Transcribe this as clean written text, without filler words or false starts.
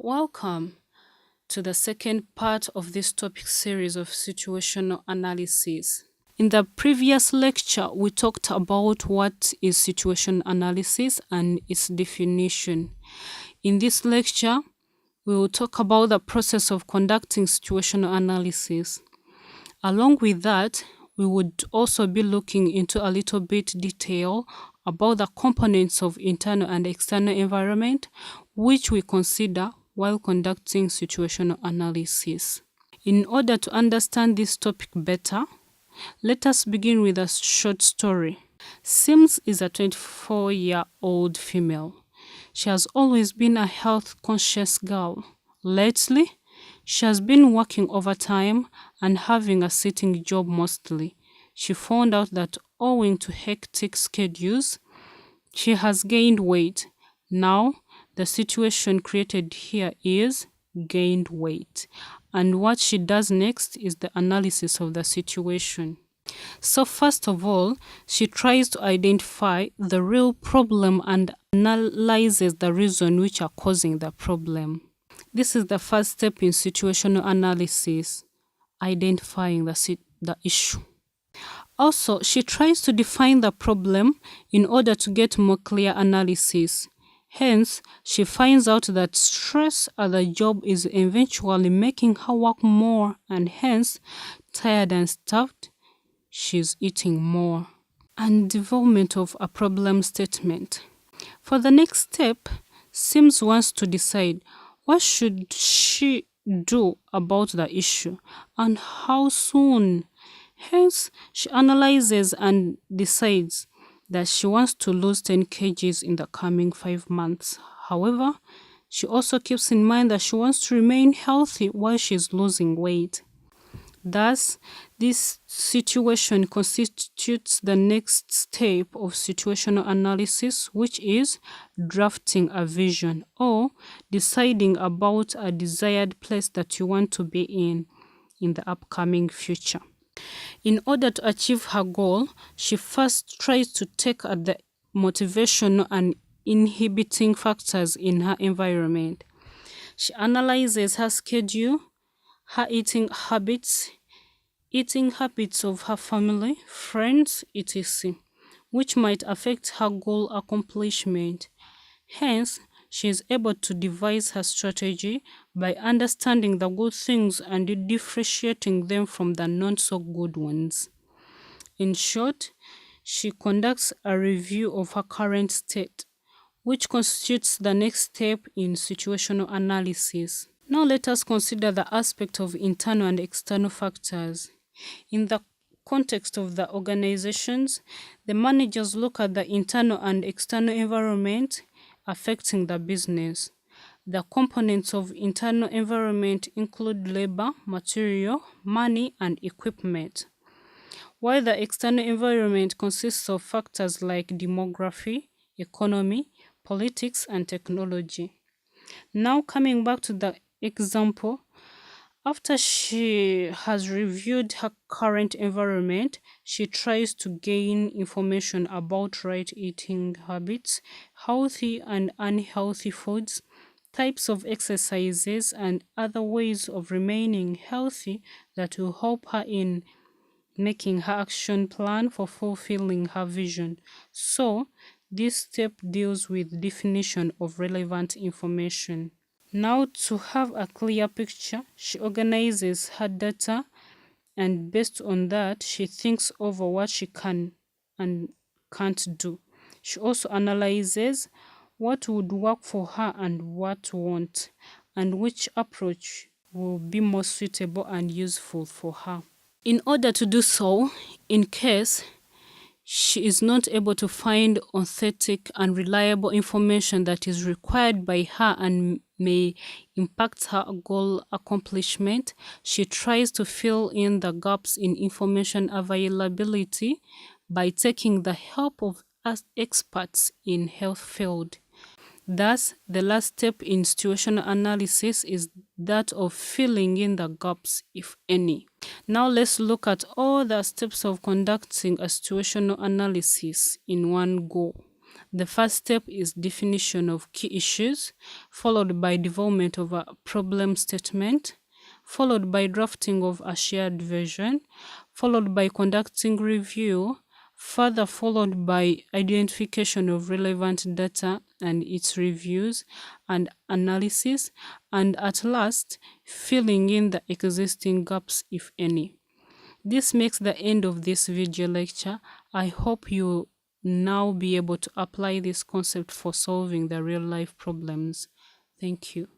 Welcome to the second part of this topic series of situational analysis. In the previous lecture, we talked about what is situation analysis and its definition. In this lecture, we will talk about the process of conducting situational analysis. Along with that, we would also be looking into a little bit detail about the components of internal and external environment, which we consider while conducting situational analysis. In order to understand this topic better, let us begin with a short story. Sims is a 24-year-old female. She has always been a health-conscious girl. Lately, she has been working overtime and having a sitting job mostly. She found out that owing to hectic schedules, she has gained weight. Now, the situation created here is gained weight. And what she does next is the analysis of the situation. So first of all, she tries to identify the real problem and analyzes the reason which are causing the problem. This is the first step in situational analysis, identifying the issue. Also, she tries to define the problem in order to get more clear analysis. Hence, she finds out that stress at the job is eventually making her work more, and hence, tired and stuffed, she's eating more. And development of a problem statement. For the next step, Sims wants to decide what should she do about the issue and how soon. Hence, she analyzes and decides that she wants to lose 10 kgs in the coming 5 months. However, she also keeps in mind that she wants to remain healthy while she's losing weight. Thus, this situation constitutes the next step of situational analysis, which is drafting a vision or deciding about a desired place that you want to be in the upcoming future. In order to achieve her goal, she first tries to take at the motivational and inhibiting factors in her environment. She analyzes her schedule, her eating habits of her family, friends, etc., which might affect her goal accomplishment. Hence, she is able to devise her strategy by understanding the good things and differentiating them from the not so good ones. In short, she conducts a review of her current state, which constitutes the next step in situational analysis. Now let us consider the aspect of internal and external factors. In the context of the organizations, the managers look at the internal and external environment affecting the business. The components of internal environment include labor, material, money, and equipment, while the external environment consists of factors like demography, economy, politics, and technology. Now coming back to the example, after she has reviewed her current environment, she tries to gain information about right eating habits, healthy and unhealthy foods, types of exercises, and other ways of remaining healthy that will help her in making her action plan for fulfilling her vision. So, this step deals with definition of relevant information. Now, to have a clear picture, she organizes her data, and based on that, she thinks over what she can and can't do. She also analyzes what would work for her and what won't, and which approach will be more suitable and useful for her. In order to do so, in case she is not able to find authentic and reliable information that is required by her and may impact her goal accomplishment, she tries to fill in the gaps in information availability by taking the help of experts in health field. Thus, the last step in situational analysis is that of filling in the gaps, if any. Now let's look at all the steps of conducting a situational analysis in one go. The first step is definition of key issues, followed by development of a problem statement, followed by drafting of a shared vision, followed by conducting review, further followed by identification of relevant data and its reviews and analysis, and at last, filling in the existing gaps if any. This makes the end of this video lecture. I hope you now be able to apply this concept for solving the real life problems. Thank you.